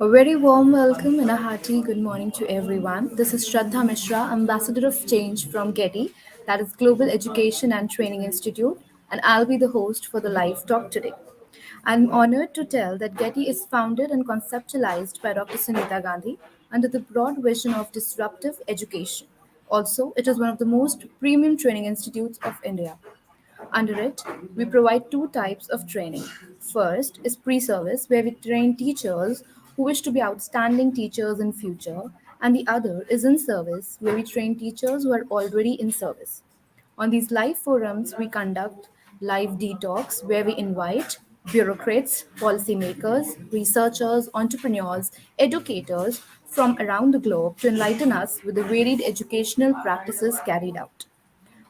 A very warm welcome and a hearty good morning to everyone. This is Shraddha Mishra, Ambassador of Change from GETI, that is Global Education and Training Institute, and I'll be the host for the live talk today. I'm honored to tell that GETI is founded and conceptualized by Dr. Sunita Gandhi under the broad vision of disruptive education. Also, it is one of the most premium training institutes of India. Under it, we provide two types of training. First is pre-service, where we train teachers who wish to be outstanding teachers in future, and the other is in service, where we train teachers who are already in service. On these live forums, we conduct live detox, where we invite bureaucrats, policymakers, researchers, entrepreneurs, educators from around the globe to enlighten us with the varied educational practices carried out.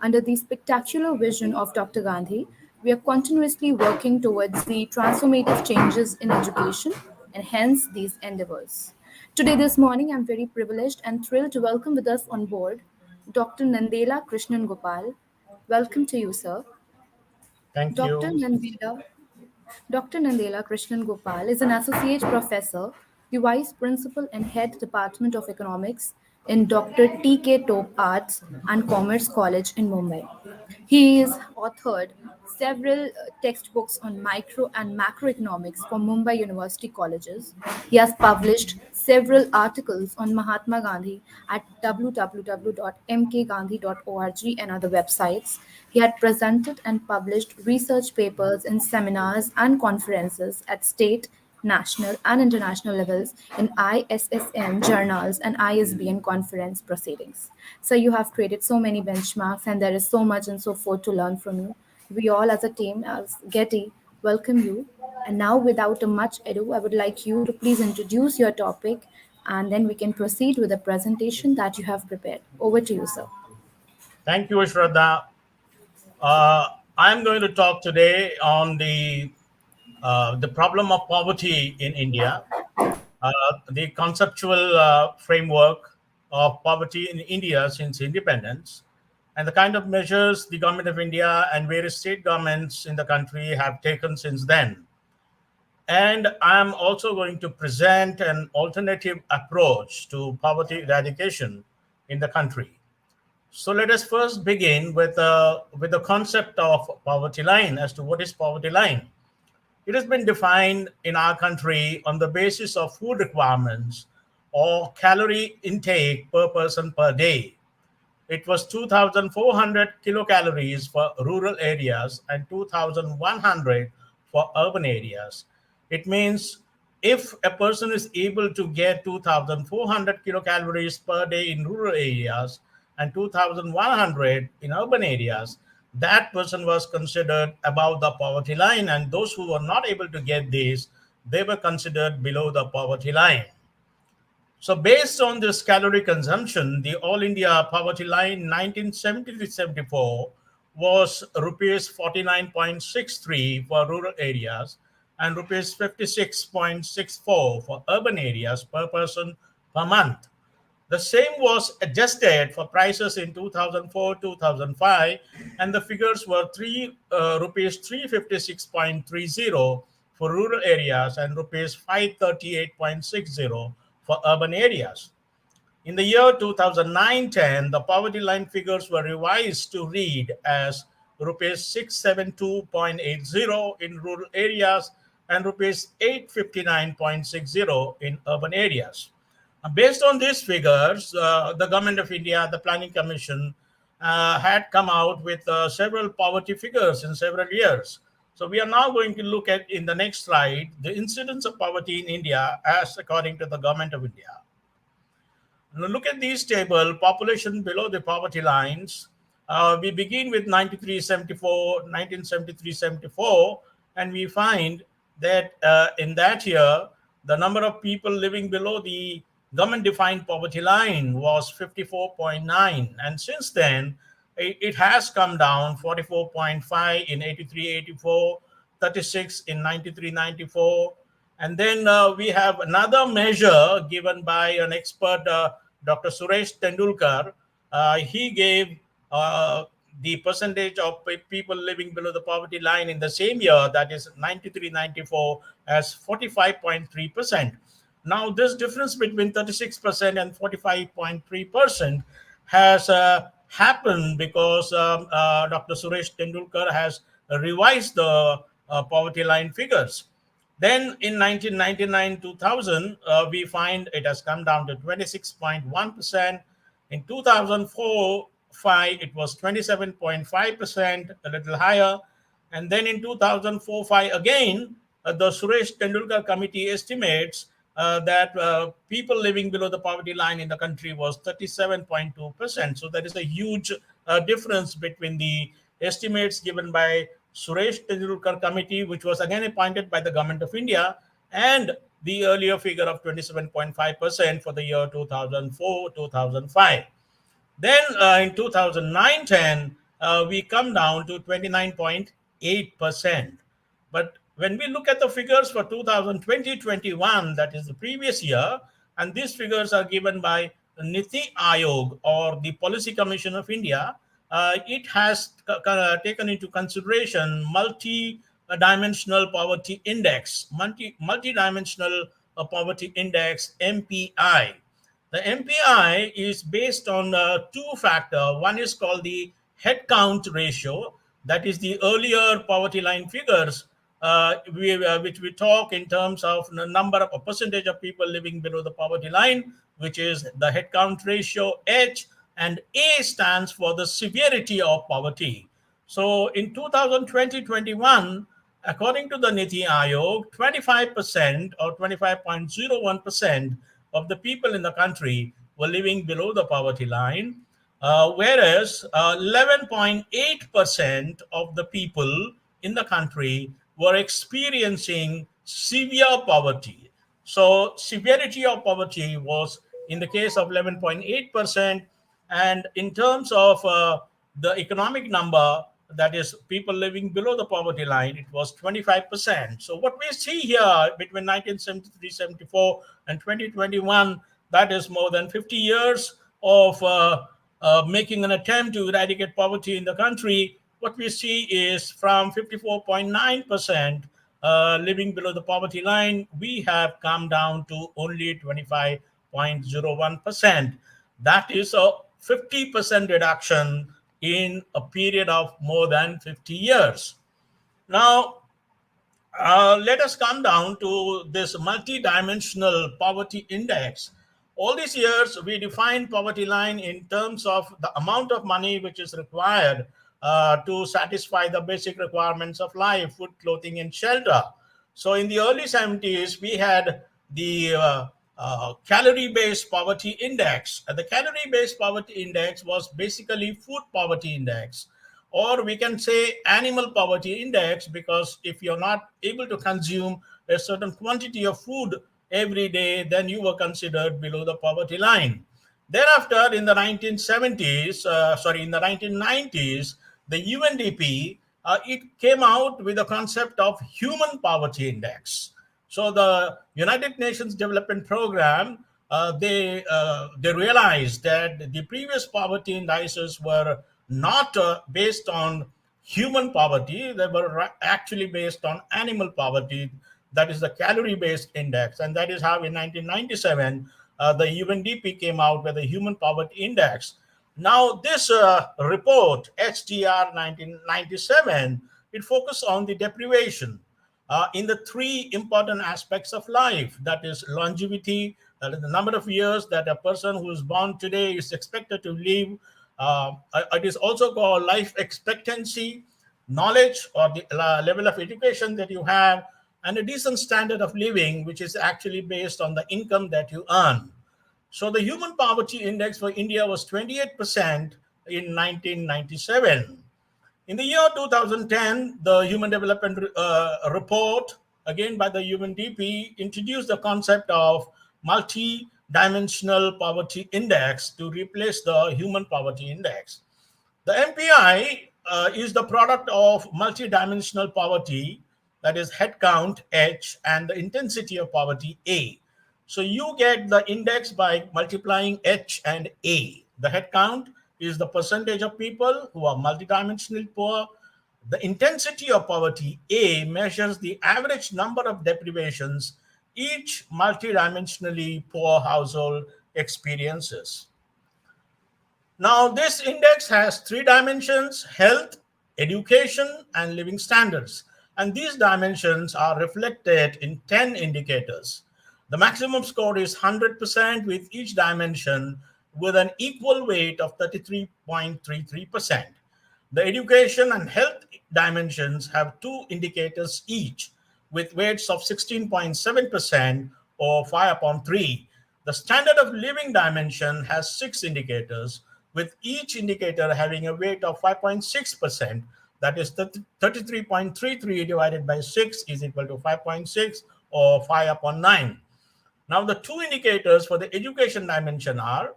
Under the spectacular vision of Dr. Gandhi, we are continuously working towards the transformative changes in education and hence these endeavors. Today, this morning, I'm very privileged and thrilled to welcome with us on board Dr. Nandela Krishnan Gopal. Welcome to you, sir. Thank Dr. you. Nandela Dr. Nandela Krishnan Gopal is an associate professor, the vice principal and head department of economics in Dr. T.K. Tope Arts and Commerce College in Mumbai. He has authored several textbooks on micro and macroeconomics for Mumbai University colleges. He has published several articles on Mahatma Gandhi at www.mkgandhi.org and other websites. He had presented and published research papers in seminars and conferences at state, national, and international levels in ISSN journals and ISBN conference proceedings. So, you have created so many benchmarks, and there is so much and so forth to learn from you. We all, as a team, as Getty, welcome you. And now, without a much ado, I would like you to please introduce your topic and then we can proceed with the presentation that you have prepared. Over to you, sir. Thank you, Shraddha. Uh, I'm going to talk today on the problem of poverty in India, the conceptual framework of poverty in India since independence, and the kind of measures the government of India and various state governments in the country have taken since then. And I'm also going to present an alternative approach to poverty eradication in the country. So let us first begin with the concept of poverty line as to what is poverty line. It has been defined in our country on the basis of food requirements or calorie intake per person per day. It was 2,400 kilocalories for rural areas and 2,100 for urban areas. It means if a person is able to get 2,400 kilocalories per day in rural areas and 2,100 in urban areas, that person was considered above the poverty line, and those who were not able to get this, they were considered below the poverty line. So based on this calorie consumption, the All India poverty line 1973-74 was rupees 49.63 for rural areas and rupees 56.64 for urban areas per person per month. The same was adjusted for prices in 2004-2005, and the figures were rupees 356.30 for rural areas and rupees 538.60 for urban areas. In the year 2009-10, the poverty line figures were revised to read as rupees 672.80 in rural areas and rupees 859.60 in urban areas. Based on these figures, the Government of India, the Planning Commission, had come out with several poverty figures in several years. So we are now going to look at, in the next slide, the incidence of poverty in India as according to the Government of India. Now look at this table, population below the poverty lines. We begin with 1973-74, and we find that in that year, the number of people living below the government-defined poverty line was 54.9, and since then, it has come down 44.5 in 83-84, 36 in 93-94, and then we have another measure given by an expert, Dr. Suresh Tendulkar. He gave the percentage of people living below the poverty line in the same year, that is 93-94, as 45.3%. Now, this difference between 36% and 45.3% has happened because Dr. Suresh Tendulkar has revised the poverty line figures. Then in 1999 2000, we find it has come down to 26.1%. In 2004 5, it was 27.5%, a little higher. And then in 2004 5 again, the Suresh Tendulkar committee estimates that people living below the poverty line in the country was 37.2%. So there is a huge difference between the estimates given by Suresh Tendulkar committee, which was again appointed by the government of India, and the earlier figure of 27.5% for the year 2004 2005. Then in 2009-10, we come down to 29.8%. But when we look at the figures for 2020-21, that is the previous year, and these figures are given by Niti Aayog or the Policy Commission of India, it has taken into consideration multi-dimensional poverty index, multi-dimensional poverty index, MPI. The MPI is based on two factors. One is called the head count ratio, that is the earlier poverty line figures, which we talk in terms of the number of a percentage of people living below the poverty line, which is the head count ratio H, and A stands for the severity of poverty. So in 2020-21, according to the Niti Aayog, 25% or 25.01% of the people in the country were living below the poverty line, whereas 11.8% of the people in the country were experiencing severe poverty. So, severity of poverty was in the case of 11.8%, and in terms of the economic number, that is people living below the poverty line, it was 25%. So what we see here between 1973-74 and 2021, that is more than 50 years of making an attempt to eradicate poverty in the country. What we see is from 54.9% living below the poverty line, we have come down to only 25.01%. That is a 50% reduction in a period of more than 50 years. Now, let us come down to this multidimensional poverty index. All these years, we define poverty line in terms of the amount of money which is required to satisfy the basic requirements of life, food, clothing, and shelter. So, in the early 70s, we had the calorie-based poverty index. The calorie-based poverty index was basically food poverty index, or we can say animal poverty index, because if you're not able to consume a certain quantity of food every day, then you were considered below the poverty line. Thereafter, in the 1990s, the UNDP, it came out with a concept of human poverty index. So the United Nations Development Program, they realized that the previous poverty indices were not based on human poverty; they were actually based on animal poverty. That is the calorie-based index, and that is how in 1997 the UNDP came out with the human poverty index. Now this report HDR 1997, it focused on the deprivation in the three important aspects of life, that is longevity, that is the number of years that a person who is born today is expected to live. It is also called life expectancy, knowledge or the level of education that you have, and a decent standard of living, which is actually based on the income that you earn. So the human poverty index for India was 28% in 1997. In the year 2010, the Human Development Report, again by the UNDP, introduced the concept of multi-dimensional poverty index to replace the human poverty index. The MPI is the product of multi-dimensional poverty, that is head count H, and the intensity of poverty A. So you get the index by multiplying H and A. The head count is the percentage of people who are multidimensionally poor. The intensity of poverty A measures the average number of deprivations each multidimensionally poor household experiences. Now, this index has three dimensions: health, education, and living standards. And these dimensions are reflected in 10 indicators. The maximum score is 100%, with each dimension with an equal weight of 33.33%. The education and health dimensions have two indicators each, with weights of 16.7% or 5 upon 3. The standard of living dimension has six indicators, with each indicator having a weight of 5.6%. That is 33.33 divided by 6 is equal to 5.6 or 5 upon 9. Now, the two indicators for the education dimension are: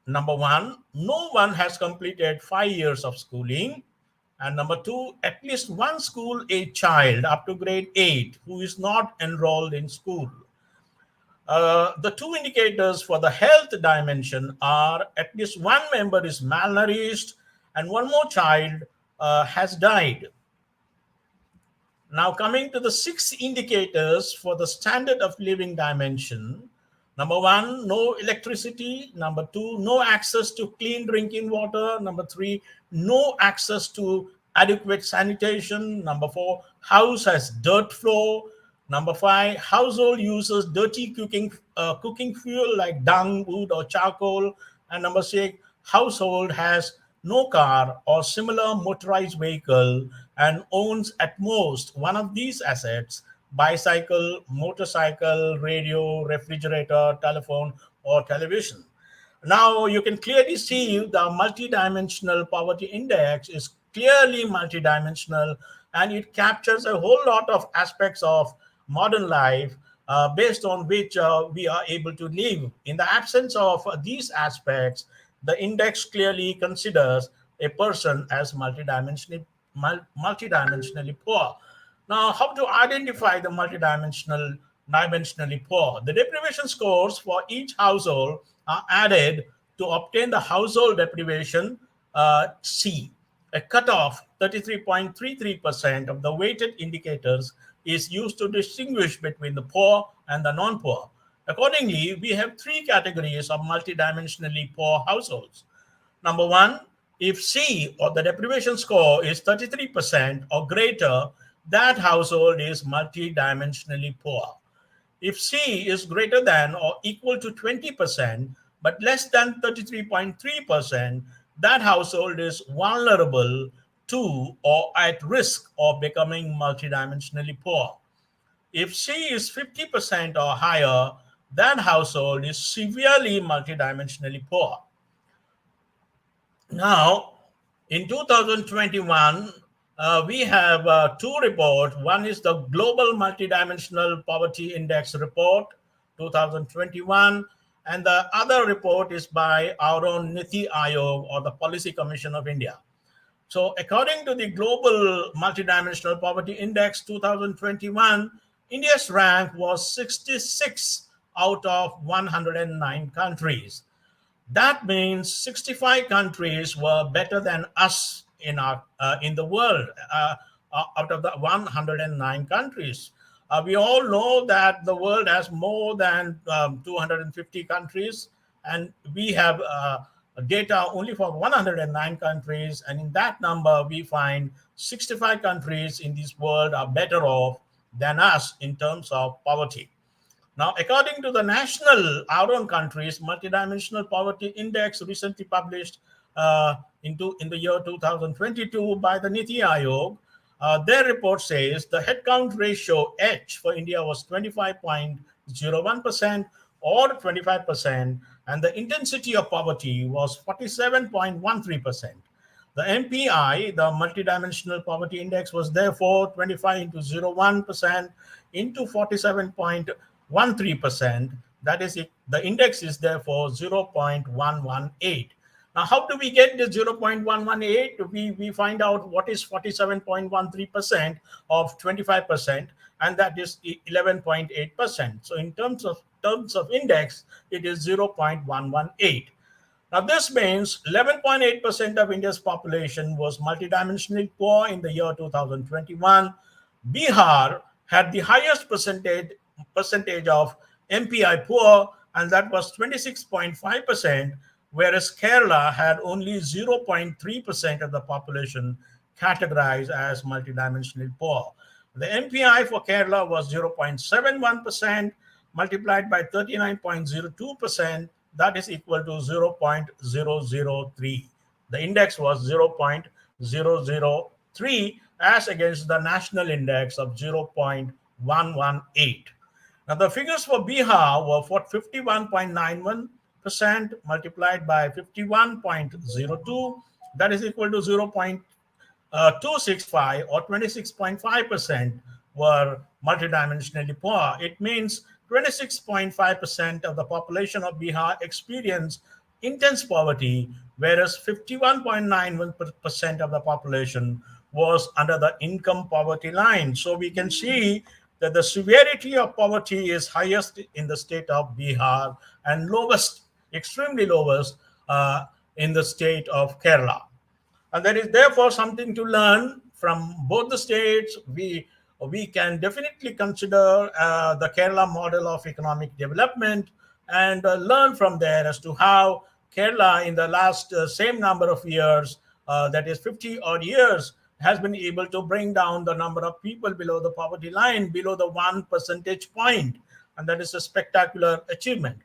number one, no one has completed 5 years of schooling. And number two, at least one school age child up to grade 8 who is not enrolled in school. The two indicators for the health dimension are: at least one member is malnourished and one more child has died. Now, coming to the six indicators for the standard of living dimension: number one, no electricity; number two, no access to clean drinking water; number three, no access to adequate sanitation; number four, house has dirt floor; number five, household uses dirty cooking fuel like dung, wood, or charcoal; and number six, household has no car or similar motorized vehicle and owns at most one of these assets: bicycle, motorcycle, radio, refrigerator, telephone, or television. Now you can clearly see the multidimensional poverty index is clearly multidimensional, and it captures a whole lot of aspects of modern life, based on which we are able to live. In the absence of these aspects, the index clearly considers a person as multidimensionally poor. Now, how to identify the dimensionally poor? The deprivation scores for each household are added to obtain the household deprivation C. A cutoff 33.33% of the weighted indicators is used to distinguish between the poor and the non-poor. Accordingly, we have three categories of multidimensionally poor households. Number one, if C, or the deprivation score, is 33% or greater, that household is multidimensionally poor. If C is greater than or equal to 20% but less than 33.3%, that household is vulnerable to or at risk of becoming multidimensionally poor. If C is 50% or higher, that household is severely multidimensionally poor. Now, in 2021, we have two reports. One is the Global Multidimensional Poverty Index Report 2021, and the other report is by our own Niti Aayog, or the Policy Commission of India. So, according to the Global Multidimensional Poverty Index 2021, India's rank was 66 out of 109 countries. That means 65 countries were better than us in the world, out of the 109 countries. We all know that the world has more than 250 countries, and we have data only for 109 countries. And in that number, we find 65 countries in this world are better off than us in terms of poverty. Now, according to the national, our own country's multidimensional poverty index recently published in the year 2022 by the Niti Aayog, their report says the headcount ratio H for India was 25.01% or 25%, and the intensity of poverty was 47.13%. The MPI, the multidimensional poverty index, was therefore 25 into 0.1% into 47.13%. That is, the index is therefore 0.118. Now, how do we get the 0.118? We find out what is 47.13% of 25%, and that is 11.8%. So, in terms of index, it is 0.118. Now, this means 11.8% of India's population was multidimensionally poor in the year 2021. Bihar had the highest percentage percentage of MPI poor, and that was 26.5%, whereas Kerala had only 0.3% of the population categorized as multidimensionally poor. The MPI for Kerala was 0.71% multiplied by 39.02%, that is equal to 0.003. The index was 0.003 as against the national index of 0.118. Now, the figures for Bihar were for 51.91% multiplied by 51.02, that is equal to 0.265 or 26.5% were multidimensionally poor. It means 26.5% of the population of Bihar experienced intense poverty, whereas 51.91% of the population was under the income poverty line. So we can see that the severity of poverty is highest in the state of Bihar and lowest, extremely lowest, in the state of Kerala. And there is therefore something to learn from both the states. We can definitely consider the Kerala model of economic development and learn from there as to how Kerala, in the last same number of years, that is 50 odd years, has been able to bring down the number of people below the poverty line, below the 1 percentage point, and that is a spectacular achievement.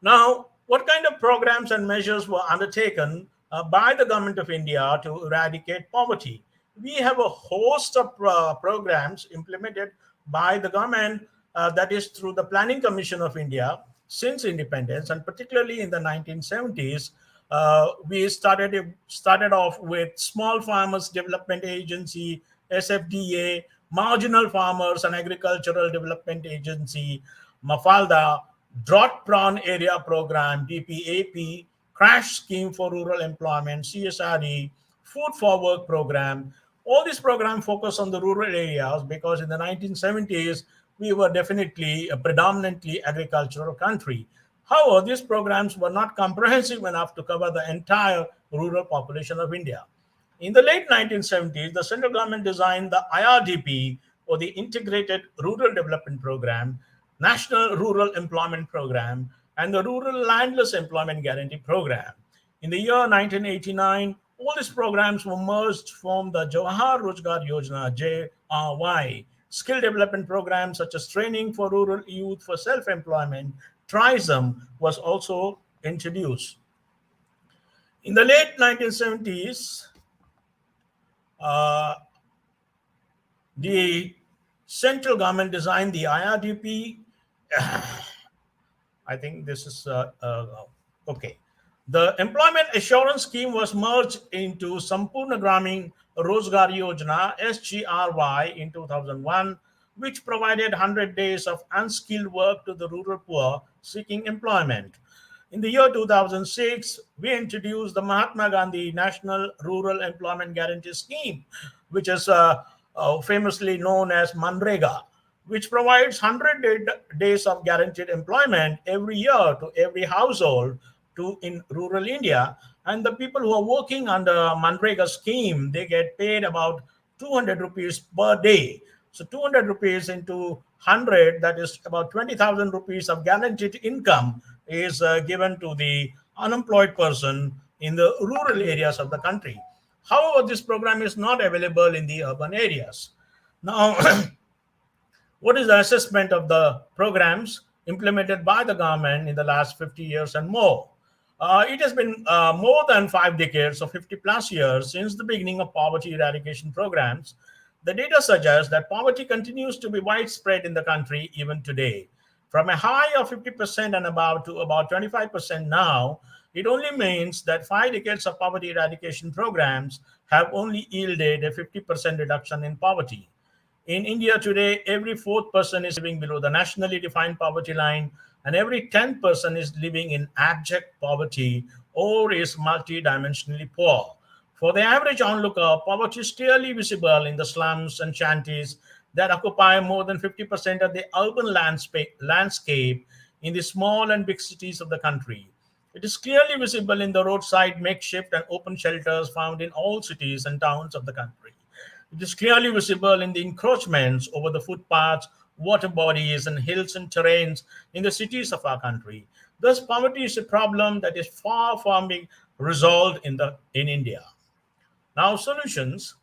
Now, what kind of programs and measures were undertaken by the government of India to eradicate poverty? We have a host of programs implemented by the government, that is through the Planning Commission of India since independence, and particularly in the 1970s. We started off with Small Farmers Development Agency, SFDA, Marginal Farmers and Agricultural Development Agency, Mafalda, Drought Prone Area Program, DPAP, Crash Scheme for Rural Employment, CSRE, Food for Work Program. All these programs focus on the rural areas because in the 1970s, we were definitely a predominantly agricultural country. However, these programs were not comprehensive enough to cover the entire rural population of India. In the late 1970s, the central government designed the IRDP, or the Integrated Rural Development Program, National Rural Employment Program, and the Rural Landless Employment Guarantee Program. In the year 1989, all these programs were merged to form the Jawahar Rozgar Yojana, JRY. Skill development programs such as training for rural youth for self-employment, TRISM, was also introduced. In the late 1970s, uh, the central government designed the IRDP. I think this is okay. The Employment Assurance Scheme was merged into Sampurna Gramin Rozgar Yojana (SGRY) in 2001, which provided 100 days of unskilled work to the rural poor seeking employment. In the year 2006, we introduced the Mahatma Gandhi National Rural Employment Guarantee Scheme, which is famously known as Manrega, which provides 100 days of guaranteed employment every year to every household in rural India. And the people who are working under Manrega scheme, they get paid about 200 rupees per day. So 200 rupees into 100, that is about 20,000 rupees of guaranteed income is given to the unemployed person in the rural areas of the country. However, this program is not available in the urban areas. Now, what is the assessment of the programs implemented by the government in the last 50 years and more? It has been more than 5 decades, or 50 plus years, since the beginning of poverty eradication programs. The data suggests that poverty continues to be widespread in the country even today. From a high of 50% and above to about 25% now, it only means that 5 decades of poverty eradication programs have only yielded a 50% reduction in poverty. In India today, every fourth person is living below the nationally defined poverty line, and every 10th person is living in abject poverty or is multidimensionally poor. For the average onlooker, poverty is clearly visible in the slums and shanties that occupy more than 50% of the urban landscape in the small and big cities of the country. It is clearly visible in the roadside makeshift and open shelters found in all cities and towns of the country. It is clearly visible in the encroachments over the footpaths water bodies and hills and terrains in the cities of our country. Thus, poverty is a problem that is far from being resolved in India. Now, solutions.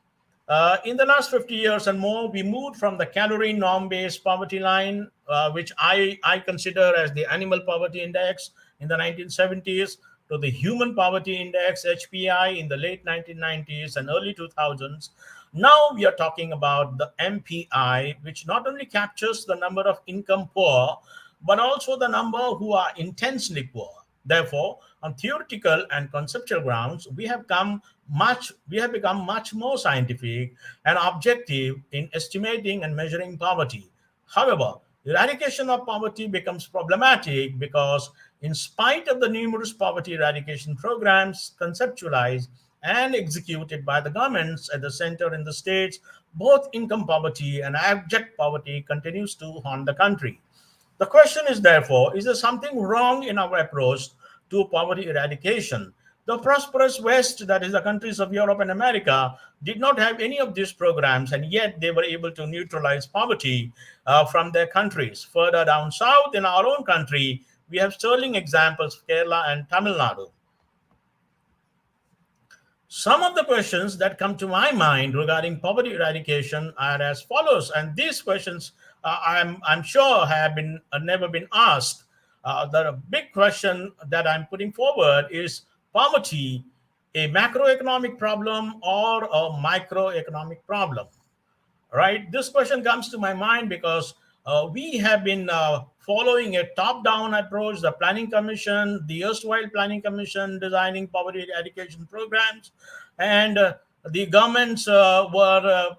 In the last 50 years and more, we moved from the calorie norm based poverty line, which I consider as the animal poverty index in the 1970s, to the human poverty index, HPI, in the late 1990s and early 2000s. Now we are talking about the MPI, which not only captures the number of income poor, but also the number who are intensely poor. Therefore, on theoretical and conceptual grounds, we have become much more scientific and objective in estimating and measuring poverty. However, eradication of poverty becomes problematic because, in spite of the numerous poverty eradication programs conceptualized and executed by the governments at the center and the states, both income poverty and abject poverty continues to haunt the country. The question is there something wrong in our approach to poverty eradication? The prosperous West, that is the countries of Europe and America, did not have any of these programs, and yet they were able to neutralize poverty from their countries. Further down south, in our own country, we have sterling examples of Kerala and Tamil Nadu. Some of the questions that come to my mind regarding poverty eradication are as follows, and these questions I'm sure have been never been asked. The big question that I'm putting forward is poverty a macroeconomic problem or a microeconomic problem? Right? This question comes to my mind because we have been following a top-down approach. The Planning Commission, the erstwhile Planning Commission, designing poverty eradication programs, and the governments were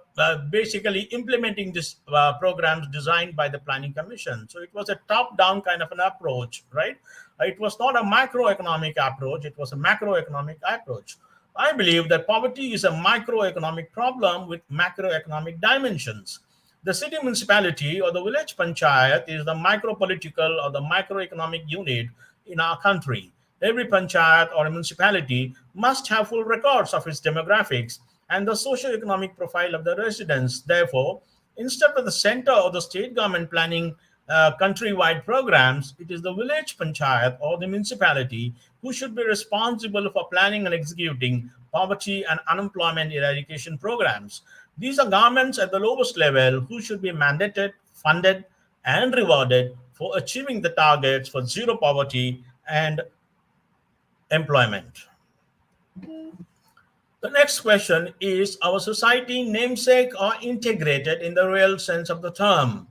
basically implementing these programs designed by the Planning Commission. So it was a top-down kind of an approach, right? It was not a macroeconomic approach; it was a macroeconomic approach. I believe that poverty is a microeconomic problem with macroeconomic dimensions. The city municipality or the village panchayat is the micropolitical or the microeconomic unit in our country. Every panchayat or a municipality must have full records of its demographics and the socio-economic profile of the residents. Therefore, instead of the center or the state government planning countrywide programs, it is the village panchayat or the municipality who should be responsible for planning and executing poverty and unemployment eradication programs. These are governments at the lowest level who should be mandated, funded, and rewarded for achieving the targets for zero poverty and employment. The next question is, our society namesake or integrated in the real sense of the term?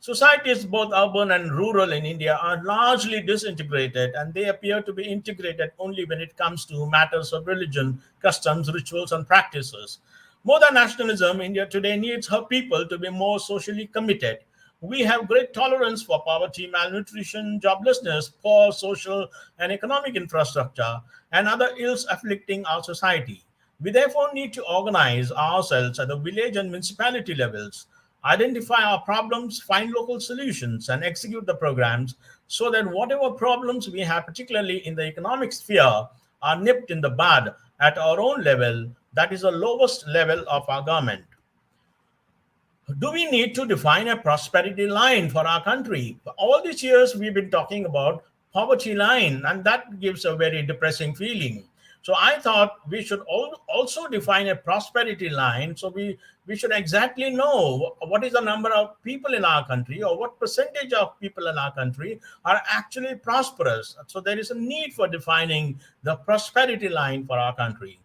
Societies, both urban and rural in India, are largely disintegrated, and they appear to be integrated only when it comes to matters of religion, customs, rituals, and practices. More than nationalism, India today needs her people to be more socially committed. We have great tolerance for poverty, malnutrition, joblessness, poor social and economic infrastructure, and other ills afflicting our society. We therefore need to organize ourselves at the village and municipality levels, identify our problems, find local solutions, and execute the programs so that whatever problems we have, particularly in the economic sphere, are nipped in the bud at our own level, that is the lowest level of our government. Do we need to define a prosperity line for our country? For all these years, we've been talking about poverty line, and that gives a very depressing feeling. So I thought we should also define a prosperity line. So we should exactly know what is the number of people in our country or what percentage of people in our country are actually prosperous. So there is a need for defining the prosperity line for our country.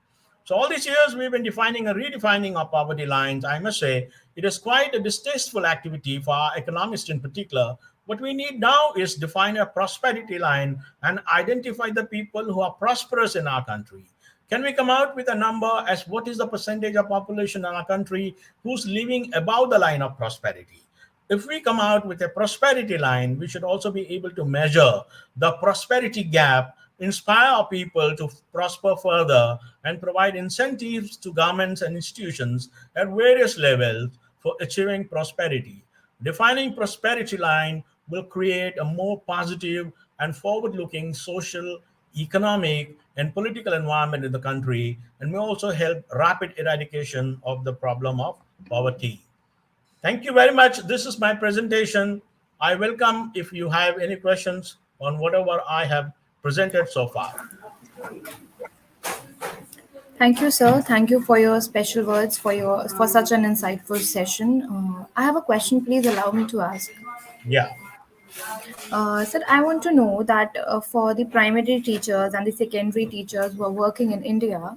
So all these years we've been defining and redefining our poverty lines. I must say it is quite a distasteful activity for our economists in particular. What we need now is define a prosperity line and identify the people who are prosperous in our country. Can we come out with a number as what is the percentage of population in our country who's living above the line of prosperity? If we come out with a prosperity line, we should also be able to measure the prosperity gap, inspire our people to prosper further, and provide incentives to governments and institutions at various levels for achieving prosperity. Defining prosperity line will create a more positive and forward-looking social, economic, and political environment in the country, and may also help rapid eradication of the problem of poverty. Thank you very much. This is my presentation. I welcome if you have any questions on whatever I have presented so far. Thank you, sir. Thank you for your special words for such an insightful session. I have a question. Please allow me to ask. Yeah. Sir, I want to know that for the primary teachers and the secondary teachers who are working in India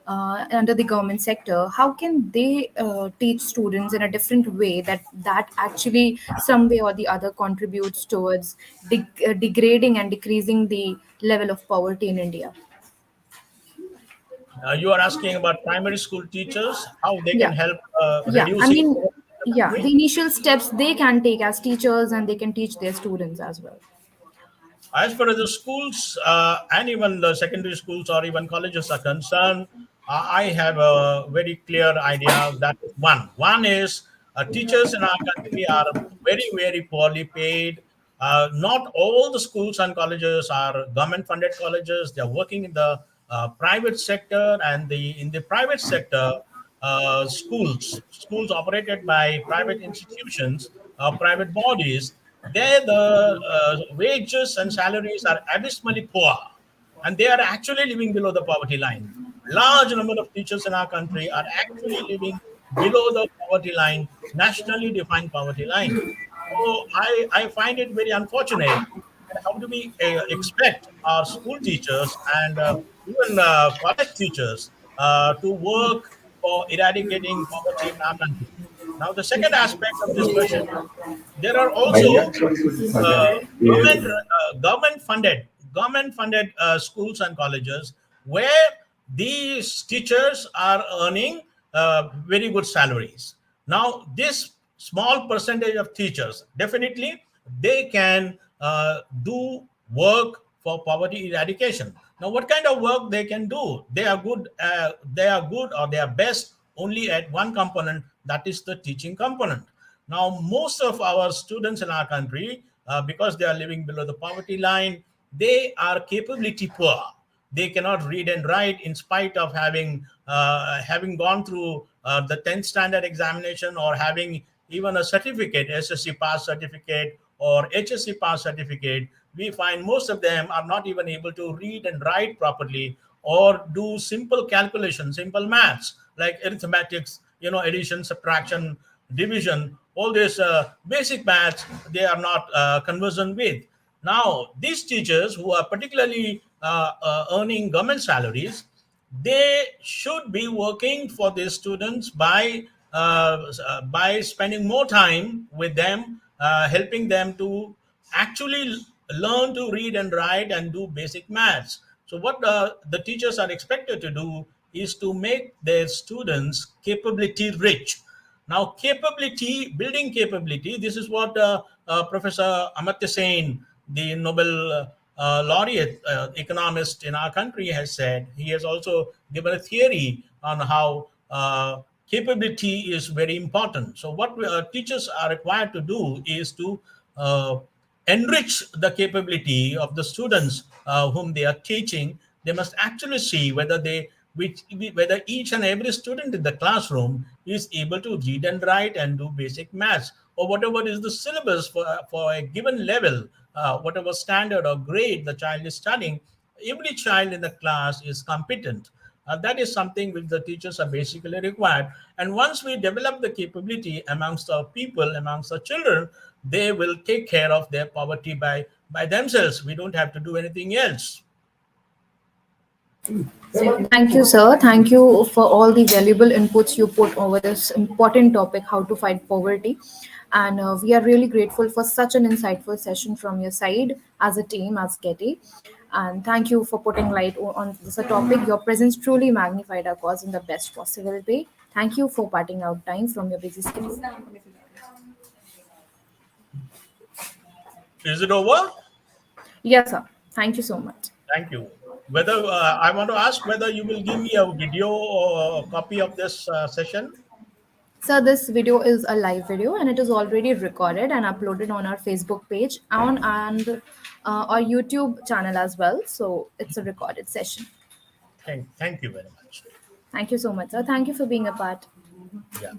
under the government sector, how can they teach students in a different way that actually some way or the other contributes towards degrading and decreasing the level of poverty in India? You are asking about primary school teachers, how they can Yeah, help yeah. I reducing mean, poverty in the yeah, country. the initial steps they can take as teachers and they can teach their students as well. As far as the schools and even the secondary schools or even colleges are concerned, I have a very clear idea. That is one. One is teachers in our country are very, very poorly paid. Not all the schools and colleges are government-funded colleges. They are working in the private sector, and in the private sector, schools operated by private institutions, private bodies, there the wages and salaries are abysmally poor, and they are actually living below the poverty line. Large number of teachers in our country are actually living below the poverty line, nationally defined poverty line. So I find it very unfortunate. And how do we expect our school teachers and even college teachers to work for eradicating poverty in our country? Now, the second aspect of this question, there are also government funded schools and colleges where these teachers are earning very good salaries. Now this small percentage of teachers, definitely they can do work for poverty eradication. Now what kind of work they can do? They are good or they are best only at one component, that is the teaching component. Now, most of our students in our country, because they are living below the poverty line, they are capability poor. They cannot read and write in spite of having gone through the 10th standard examination or having even a certificate, SSC pass certificate or HSC pass certificate. We find most of them are not even able to read and write properly or do simple calculations, simple maths like arithmetics, addition, subtraction, division, all this basic maths, they are not conversant with. Now, these teachers who are particularly earning government salaries, they should be working for these students by spending more time with them, helping them to actually learn to read and write and do basic maths. So what the teachers are expected to do is to make their students capability rich. Now, building capability, this is what Professor Amartya Sen, the Nobel laureate economist in our country, has said. He has also given a theory on how capability is very important. So, what teachers are required to do is to uh, enrich the capability of the students whom they are teaching. They must actually see whether each and every student in the classroom is able to read and write and do basic maths, or whatever is the syllabus for a given level, whatever standard or grade the child is studying. Every child in the class is competent. That is something which the teachers are basically required. And once we develop the capability amongst our people, amongst our children, they will take care of their poverty by themselves. We don't have to do anything else. Thank you, sir. Thank you for all the valuable inputs you put over this important topic, how to fight poverty. And we are really grateful for such an insightful session from your side as a team, as Getty. And thank you for putting light on this topic. Your presence truly magnified our cause in the best possible way. Thank you for parting out time from your busy schedule. Is it over? Yes, sir. Thank you so much. Thank you. Whether I want to ask whether you will give me a video or a copy of this session. So this video is a live video and it is already recorded and uploaded on our Facebook page and our YouTube channel as well. So it's a recorded session. Thank you very much. Thank you so much, sir. Thank you for being a part. Yeah.